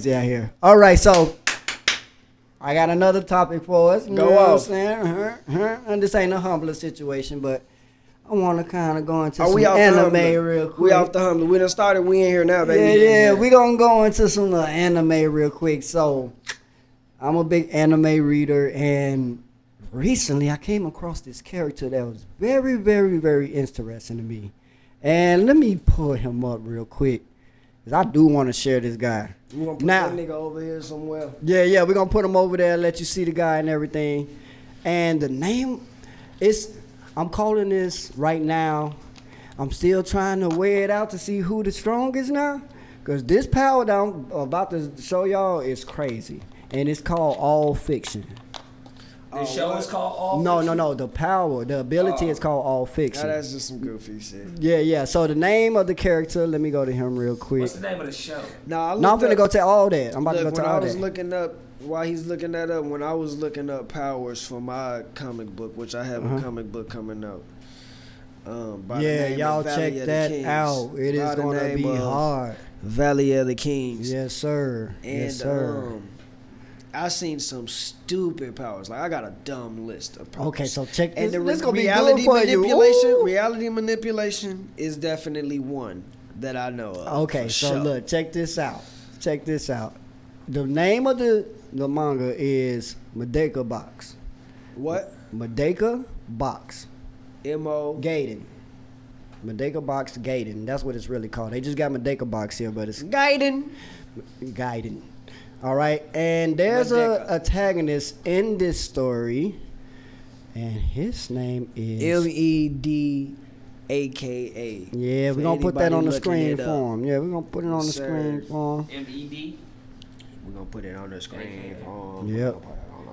crazy out here. All right, so I got another topic for us. You know what I'm saying? And this ain't a humbler situation, but I want to kind of go into some anime real quick. We off the humbler. We done started. We in here now, baby. Yeah. We gonna go into some anime real quick. So I'm a big anime reader, and recently I came across this character that was very, very, very interesting to me. And let me pull him up real quick, because I do want to share this guy. You want to put that nigga over here somewhere? Yeah, we're going to put him over there, let you see the guy and everything. And the name is, I'm calling this right now, I'm still trying to weigh it out to see who the strongest now. Because this power that I'm about to show y'all is crazy. And it's called All Fiction. The show is called All Fiction? No. The power, the ability is called All Fiction. That's just some goofy shit. Yeah. So the name of the character, let me go to him real quick. What's the name of the show? I'm finna go to all that. I'm about to go to all that. When I was looking up, while he's looking that up, when I was looking up powers for my comic book, which I have a comic book coming out. Y'all check that out. It is gonna be hard. Valley of the Kings. Yes, sir. And I seen some stupid powers. Like I got a dumb list of powers. Okay, so check this. And the this gonna reality be good for manipulation. you. Reality manipulation is definitely one that I know of. Okay, so look, check this out. The name of the manga is Madoka Box. What? Madoka Box. M.O. Gaiden. Madoka Box Gaiden. That's what it's really called. They just got Madoka Box here, but it's Gaiden. All right, and there's a antagonist in this story, and his name is Ledaka. Yeah, we're gonna put that on the screen for him. Yeah, we're gonna put it on the screen for him. MED. We're gonna put it on the screen for him. Yep.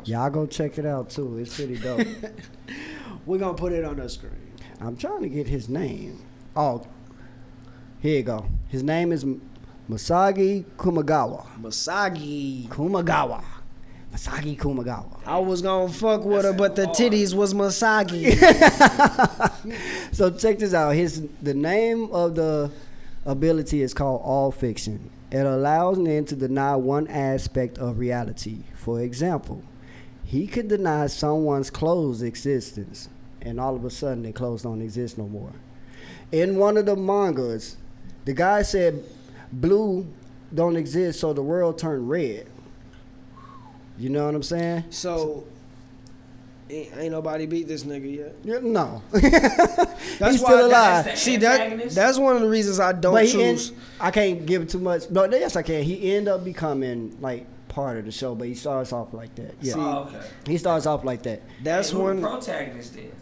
Y'all go check it out too. It's pretty dope. We're gonna put it on the screen. I'm trying to get his name. Oh, here you go. His name is Masagi Kumagawa. Masagi Kumagawa. I was gonna fuck with her, but the titties was Masagi. So check this out. The name of the ability is called All Fiction. It allows men to deny one aspect of reality. For example, he could deny someone's clothes' existence, and all of a sudden their clothes don't exist no more. In one of the mangas, the guy said blue don't exist, so the world turned red. You know what I'm saying? So ain't nobody beat this nigga yet. Yeah, no. That's He's why still alive. See that's one of the reasons I don't choose. I can't give too much. No, yes I can. He end up becoming like part of the show, but he starts off like that. Yeah. Okay. He starts off like that. That's one protagonist is.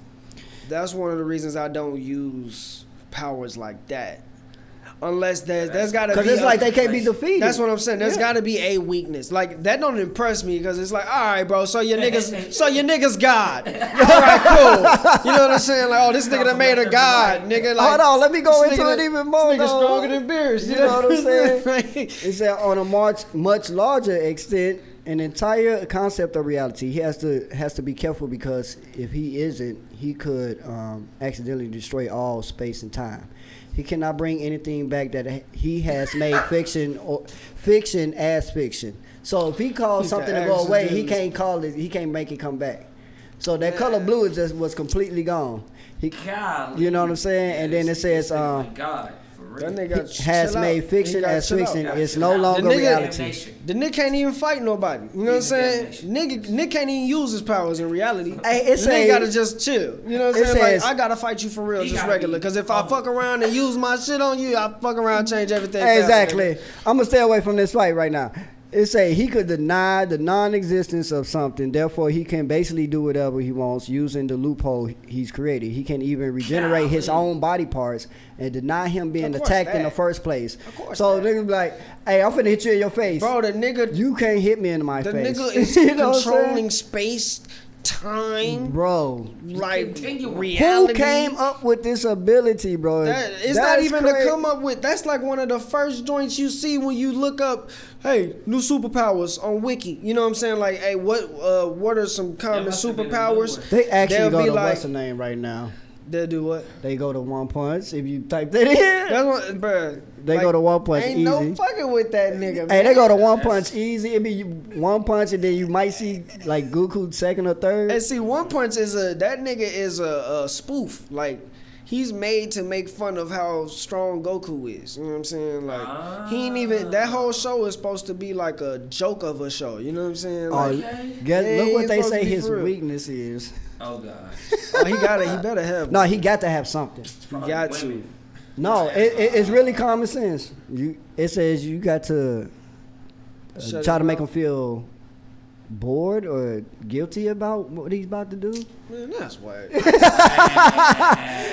That's one of the reasons I don't use powers like that. Unless there's gotta be, because it's like they can't be defeated. That's what I'm saying. There's gotta be a weakness. Like that don't impress me because it's like, all right, bro. So your niggas God. All right, cool. You know what I'm saying? Like, oh, this nigga that made a God, nigga. Like, hold on, let me go into it even more. This nigga stronger than Beerus. You know what I'm saying? It's that on a much larger extent, an entire concept of reality. He has to be careful because if he isn't, he could accidentally destroy all space and time. He cannot bring anything back that he has made fiction as fiction. So if he calls something to go away, he can't call it. He can't make it come back. So that color blue was completely gone. You know what I'm saying? And then it says God. That nigga has made fiction as fiction. It's no longer reality. The nigga can't even fight nobody. You know what I'm saying? Nigga can't even use his powers in reality. Hey, the nigga gotta just chill. You know what I'm saying? Like, I gotta fight you for real, just regular. Because if I fuck around and use my shit on you, I fuck around and change everything. Exactly. I'm gonna stay away from this fight right now. It say he could deny the non-existence of something, therefore he can basically do whatever he wants using the loophole he's created. He can even regenerate his own body parts and deny him being attacked in the first place. So niggas be like, hey, I'm finna hit you in your face. Bro, the nigga... You can't hit me in my face. The nigga is controlling space, time, bro. Like reality. Who came up with this ability, bro? It's not even to come up with. That's like one of the first joints you see when you look up, hey, new superpowers on Wiki. You know what I'm saying? Like, hey, what are some common superpowers? They actually go to what's the name right now? They'll do what? They go to one punch. If you type that in, That's what, bruh. they go to one punch Ain't easy. no fucking with that nigga, man. Hey, they go to one punch easy. It be one punch, and then you might see like Goku second or third. And see, One Punch is that nigga is a spoof. Like, he's made to make fun of how strong Goku is. You know what I'm saying? Like, he ain't even, that whole show is supposed to be like a joke of a show. You know what I'm saying? Like, Look he what they supposed to say be his for real. weakness is. Oh God. he better have. No, he got to have something. He got to. No, it's really common sense. It says you got to Shut try his to make mouth. him feel bored or guilty about what he's about to do. Man, that's why.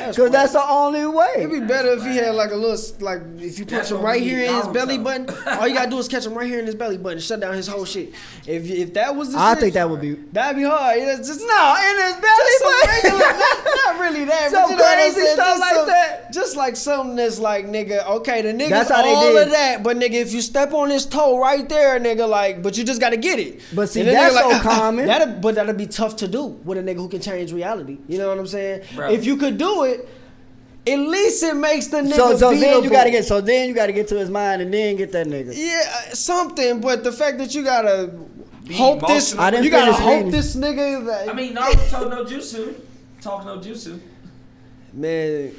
Because that's the only It'd way. be better if he had like a little, like, if you punch That's him what right we here need in his Naruto. belly button, all you gotta do is catch him right here in his belly button, shut down his whole shit. If that was the I shit, think that would be that'd be hard. It's just in his belly just some button. regular, not really that, Some but you know what I'm crazy saying? stuff Just like some- that. Just like something that's like, nigga, okay, the nigga's That's how they all did. of that, but nigga, if you step on his toe right there, nigga, like, but you just gotta get it. But see, And the that's nigga so common. That'd be tough to do with a nigga who can change reality. You know what I'm saying? Bro. If you could do it, at least it makes the nigga So then you beatable. gotta get to his mind and then get that nigga. Yeah, something, but the fact that you gotta Be hope this, emotional. I didn't you gotta finish hope reading. this nigga. That, I mean, Naruto no jutsu. Talk no jutsu. man,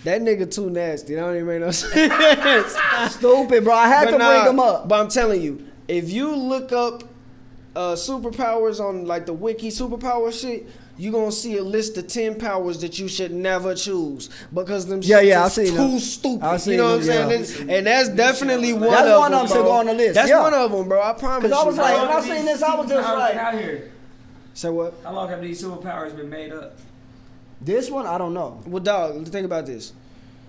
that nigga too nasty. That don't even make no sense. Stupid, bro. I had to bring him up. But I'm telling you, if you look up superpowers on like the wiki superpower shit, you gonna see a list of 10 powers that you should never choose because them Yeah, shits yeah, I've is seen too them. stupid. I've seen you know what I'm them, saying? yeah. It's- And that's definitely one That's of one them. of them should bro. go on the list, That's yeah. one of them, bro. I promise 'Cause I you. was bro. like, How when I long seen have this, these I was just superpowers like- been out here? Say what? How long have these superpowers been made up? This one, I don't know. Well, dog, think about this.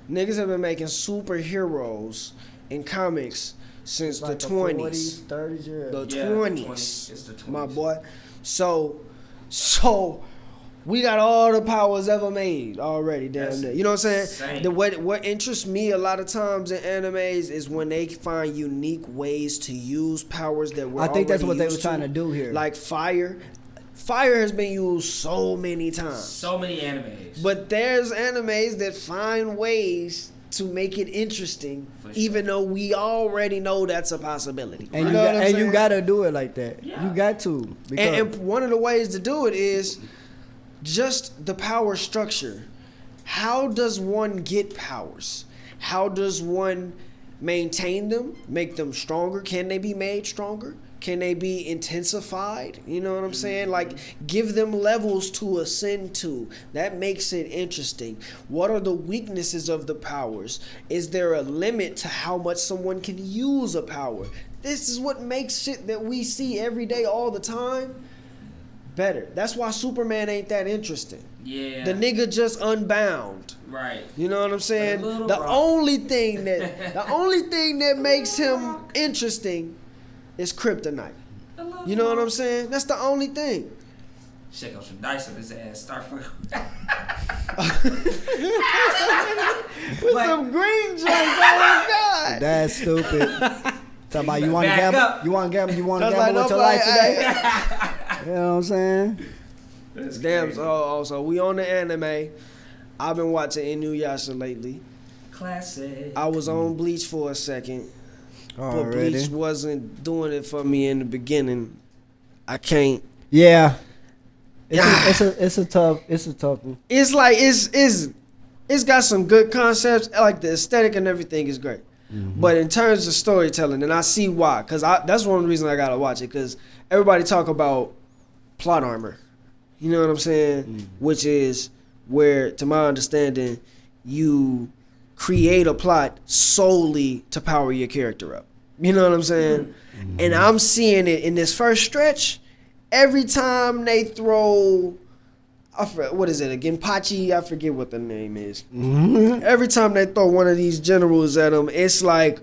Niggas have been making superheroes in comics since Like the 20s. 40s, 30s, yeah. The Yeah, 20s. It's the 20s. My boy. So we got all the powers ever made already down That's there. You know what I'm saying? insane. What interests me a lot of times in animes is when they find unique ways to use powers that we're I think that's already what they were used trying to do here. Like fire. Fire has been used so many times. So many animes. But there's animes that find ways to make it interesting, For sure. even though we already know that's a possibility. And know what I'm you saying? gotta do it like that. Yeah. You got to. Because And one of the ways to do it is just the power structure. How does one get powers? How does one maintain them, make them stronger? Can they be made stronger? Can they be intensified? You know what I'm saying? Like, give them levels to ascend to. That makes it interesting. What are the weaknesses of the powers? Is there a limit to how much someone can use a power? This is what makes shit that we see every day, all the time, better. That's why Superman ain't that interesting. yeah. The nigga just unbound. Right. You know what I'm saying? A little The rock. only thing that makes him interesting is kryptonite. You know what I'm saying? That's the only thing. Shake up some dice on his ass. Start fucking. With Like- some green joints, oh my god. that's stupid. Talking about you want to Back gamble? up. You want to gamble? You want to That's gamble like, with your nobody- life today? You know what I'm saying? That's Damn, crazy. so we on the anime. I've been watching Inuyasha lately. Classic. I was on Bleach for a second, but Already. Bleach wasn't doing it for me in the beginning. I can't. Yeah. Yeah. It's a tough one. It's like it's got some good concepts. Like the aesthetic and everything is great, but in terms of storytelling, and I see why. Cause that's one of the reasons I gotta watch it. Cause everybody talk about plot armor. You know what I'm saying? Which is where, to my understanding, you create a plot solely to power your character up. You know what I'm saying? And I'm seeing it in this first stretch. Every time they throw, what is it, a Genpachi? I forget what the name is. Every time they throw one of these generals at him, it's like,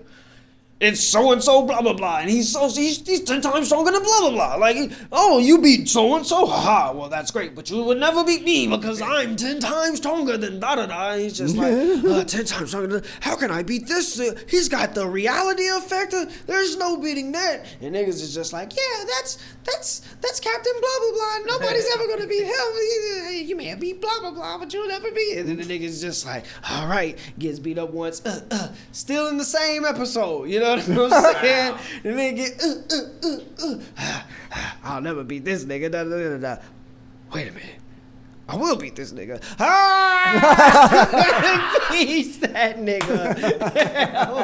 it's so and so blah blah blah, and he's 10 times stronger than blah blah blah. Like, oh, you beat so and so, haha. Well, that's great, but you would never beat me because I'm 10 times stronger than da da da. He's just like 10 times stronger. How can I beat this? He's got the reality effect. There's no beating that. And niggas is just like, yeah, that's Captain blah blah blah. Nobody's ever gonna beat him. You may have beat blah blah blah, but you'll never beat it. And then the niggas just like, all right, gets beat up once, still in the same episode. You know what I'm saying? The nigga, I'll never beat this nigga. Da, da, da, da. Wait a minute. I will beat this nigga. Beats that nigga.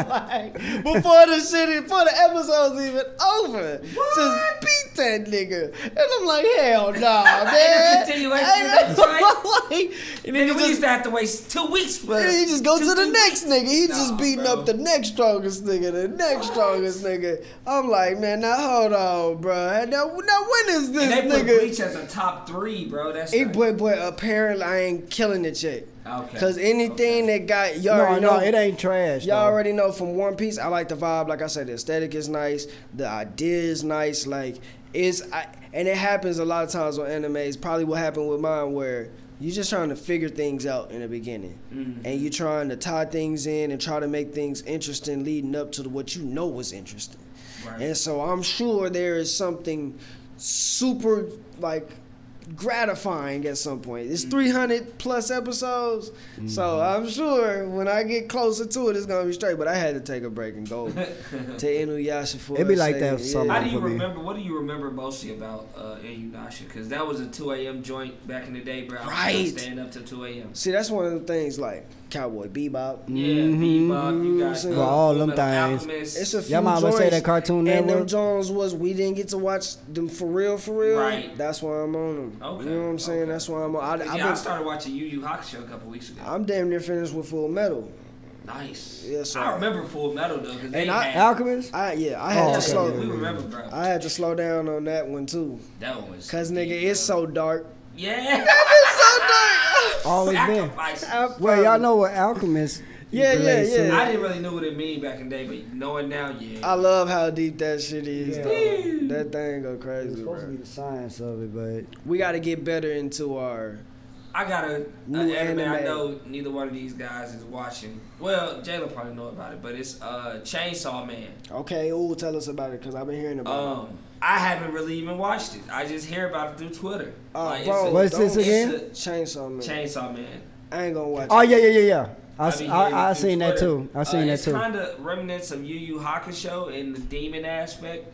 Like, before the episode's even over. What? Just beat that nigga. And I'm like, hell nah, man. Continuation of that joint? Like, and then Nigga, he we just used to have to wait 2 weeks for and he just go to the next nigga. He Nah, just beating bro. up the next strongest nigga, the next strongest nigga. I'm like, man, now hold on, bro. Now when is this And they put nigga? Bleach as a top 3, bro. That's He like, but apparently I ain't killing it yet. okay. Cause anything that got y'all No, already no, know, it ain't trash. y'all though. already know from One Piece. I like the vibe. Like I said, the aesthetic is nice. The idea is nice. Like and it happens a lot of times on animes. Probably what happened with mine, where you're just trying to figure things out in the beginning, and you're trying to tie things in and try to make things interesting, leading up to what you know was interesting. Right. And so I'm sure there is something super like gratifying at some point. It's 300 plus episodes, so I'm sure when I get closer to it, it's gonna be straight. But I had to take a break and go to Inuyasha for It be a like second. that for some How do you for me. remember? What do you remember mostly about Inuyasha? Because that was a 2 a.m. joint back in the day, bro. I was Right. staying up till 2 a.m. See, that's one of the things like Cowboy Bebop. Yeah, Mhm. Bebop. You got Well, all them Fullmetal things. Alchemist. It's a few Y'all mama say joints, that Cartoon and them Network? Jones was we didn't get to watch them for real. Right. That's why I'm on them. Okay, You know what I'm saying? okay. That's why I'm on. I started watching Yu Yu Hakusho a couple weeks ago. I'm damn near finished with Full Metal. Nice. Yes, sir. I remember Full Metal though, because they And I- had. Alchemist? I had Oh, to okay. slow. We remember, bro. I had to slow down on that one too, That one was. cause nigga, deep, it's bro. so dark. Yeah. Always been. Sacrifice. Well, y'all know what Alchemist Yeah, relates yeah, to. yeah. I didn't really know what it mean back in the day, but knowing now, yeah. I love how deep that shit is, Yeah. though. That thing go It's crazy, supposed to be bro. the science of it, but We got to get better into our. I got an New anime I anime. know neither one of these guys is watching. Well, Jayla probably know about it, but it's Chainsaw Man. Okay, ooh, tell us about it, cause I've been hearing about it. I haven't really even watched it. I just hear about it through Twitter. Oh, Like, bro, What's this don't- again? Chainsaw Man. Chainsaw Man. I ain't gonna watch oh it. yeah. I be hearing it I through seen that Twitter. too. I seen that It's too. kind of remnants of Yu Yu Hakusho in the demon aspect,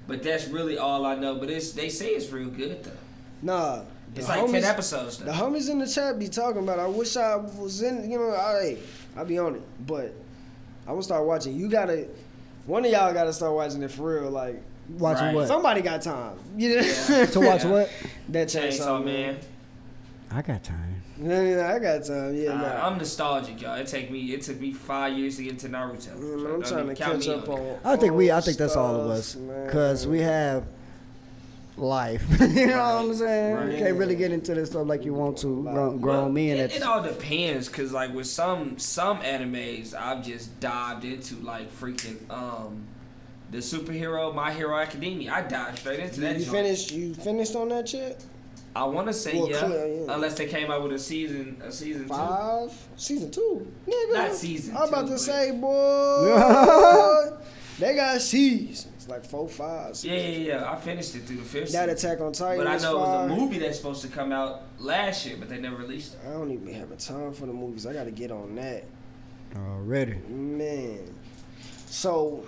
but that's really all I know. But they say it's real good though. Nah. the It's like 10 homies- episodes though. The homies in the chat be talking about it. I wish I was in, I'll be on it. But I'm gonna start watching. One of y'all gotta start watching it for real. Like, Watching Right. what? somebody got time. You know? Yeah. To watch what? That Chainsaw Man. I got time. Yeah, I got time. Yeah, nah. I'm nostalgic, y'all. It took me 5 years to get into Naruto. Man, So I'm don't trying to even count catch me up on it. on. I think that's all of us, man. cause we have life. You know what I'm saying? Right. You can't really get into this stuff like you want to. Grown men. It That's all depends, cause like with some animes, I've just dived into like freaking the superhero My Hero Academia. I dived straight into that. You joint. finished on that shit? I want to say Well, yeah, clear, yeah. unless they came out with a season 2. 5? Season 2? Nigga. Not season I'm about 2, to but- say, boy. They got seasons. Like 4, 5. Yeah. I finished it through the 5th That season. Attack on Titan But I is know it was fire. a movie that's supposed to come out last year, but they never released it. I don't even be having time for the movies. I got to get on that. already. Man. So,